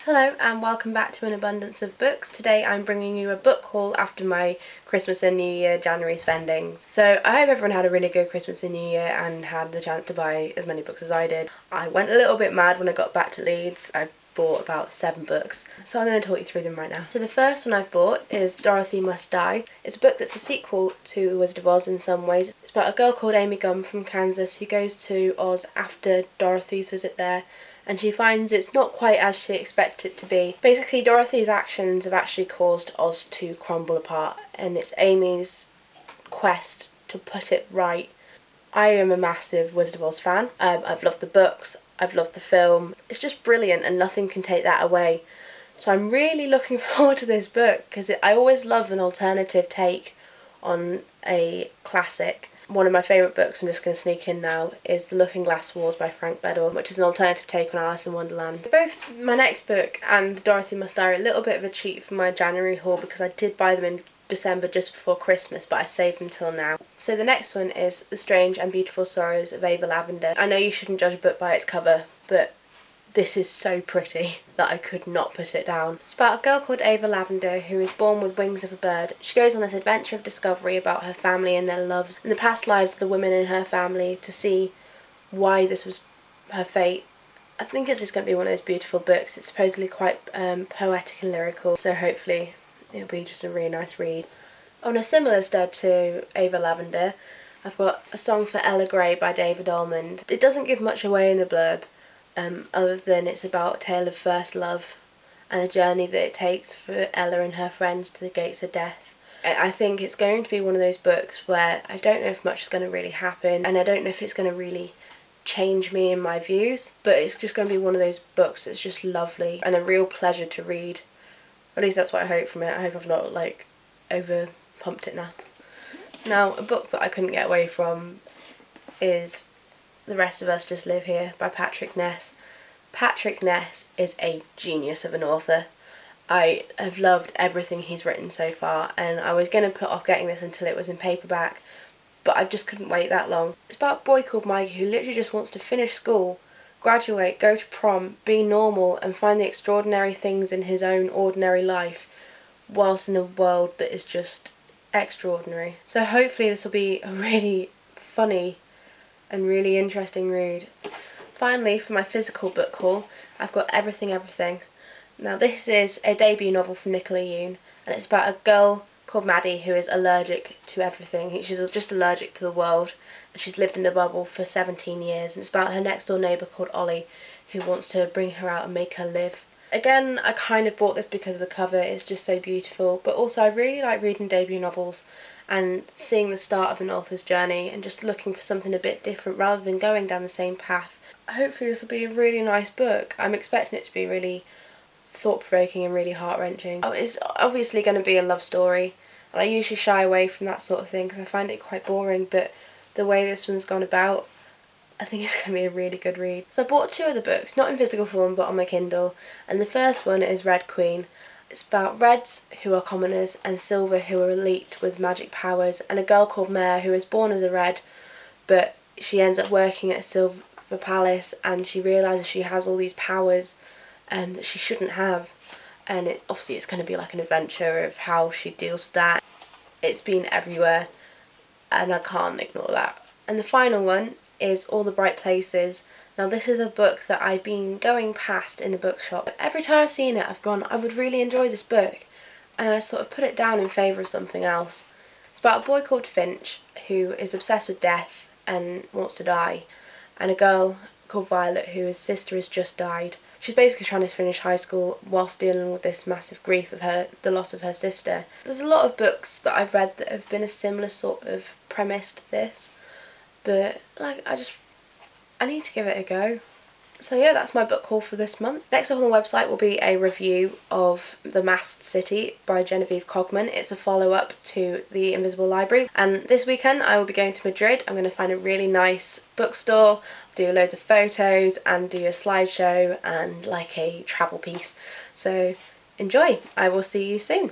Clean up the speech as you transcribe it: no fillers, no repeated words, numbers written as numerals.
Hello and welcome back to An Abundance of Books. Today I'm bringing you a book haul after my Christmas and New Year January spendings. So I hope everyone had a really good Christmas and New Year and had the chance to buy as many books as I did. I went a little bit mad when I got back to Leeds. I bought about 7 books, so I'm going to talk you through them right now. So the first one I've bought is Dorothy Must Die. It's a book that's a sequel to Wizard of Oz in some ways. It's about a girl called Amy Gum from Kansas who goes to Oz after Dorothy's visit there, and she finds it's not quite as she expected it to be. Basically, Dorothy's actions have actually caused Oz to crumble apart, and it's Amy's quest to put it right. I am a massive Wizard of Oz fan. I've loved the books, I've loved the film. It's just brilliant and nothing can take that away. So I'm really looking forward to this book because I always love an alternative take on a classic. One of my favourite books, I'm just going to sneak in now, is The Looking Glass Wars by Frank Bedell, which is an alternative take on Alice in Wonderland. Both my next book and Dorothy Must Die are a little bit of a cheat for my January haul because I did buy them in December just before Christmas, but I saved them till now. So the next one is The Strange and Beautiful Sorrows of Ava Lavender. I know you shouldn't judge a book by its cover, but this is so pretty that I could not put it down. It's about a girl called Ava Lavender who is born with wings of a bird. She goes on this adventure of discovery about her family and their loves and the past lives of the women in her family to see why this was her fate. I think it's just going to be one of those beautiful books. It's supposedly quite poetic and lyrical, so hopefully it'll be just a really nice read. On a similar stead to Ava Lavender, I've got A Song for Ella Gray by David Almond. It doesn't give much away in the blurb, other than it's about a tale of first love and the journey that it takes for Ella and her friends to the gates of death. I think it's going to be one of those books where I don't know if much is going to really happen and I don't know if it's going to really change me in my views, but it's just going to be one of those books that's just lovely and a real pleasure to read. At least that's what I hope from it. I hope I've not over pumped it now. Now, a book that I couldn't get away from is The Rest of Us Just Live Here by Patrick Ness. Patrick Ness is a genius of an author. I have loved everything he's written so far, and I was going to put off getting this until it was in paperback, but I just couldn't wait that long. It's about a boy called Mikey who literally just wants to finish school, graduate, go to prom, be normal, and find the extraordinary things in his own ordinary life, whilst in a world that is just extraordinary. So hopefully this will be a really funny and really interesting read. Finally, for my physical book haul, I've got Everything Everything. Now this is a debut novel from Nicola Yoon, and it's about a girl called Maddie who is allergic to everything. She's just allergic to the world, and she's lived in a bubble for 17 years, and it's about her next door neighbour called Ollie who wants to bring her out and make her live. Again, I kind of bought this because of the cover, it's just so beautiful, but also I really like reading debut novels and seeing the start of an author's journey and just looking for something a bit different rather than going down the same path. Hopefully this will be a really nice book. I'm expecting it to be really thought-provoking and really heart-wrenching. It's obviously going to be a love story, and I usually shy away from that sort of thing because I find it quite boring, but the way this one's gone about, I think it's going to be a really good read. So I bought 2 other books, not in physical form but on my Kindle, and the first one is Red Queen. It's about Reds, who are commoners, and Silver, who are elite with magic powers, and a girl called Mare, who is born as a Red, but she ends up working at Silver Palace, and she realises she has all these powers that she shouldn't have, and obviously it's going to be like an adventure of how she deals with that. It's been everywhere, and I can't ignore that. And the final one is All the Bright Places. Now this is a book that I've been going past in the bookshop. Every time I've seen it I've gone, I would really enjoy this book, and I sort of put it down in favour of something else. It's about a boy called Finch who is obsessed with death and wants to die, and a girl called Violet whose sister has just died. She's basically trying to finish high school whilst dealing with this massive grief of the loss of her sister. There's a lot of books that I've read that have been a similar sort of premise to this, but I need to give it a go. So yeah, that's my book haul for this month. Next up on the website will be a review of The Masked City by Genevieve Cogman. It's a follow-up to The Invisible Library, and this weekend I will be going to Madrid. I'm going to find a really nice bookstore, do loads of photos and do a slideshow and like a travel piece. So enjoy. I will see you soon.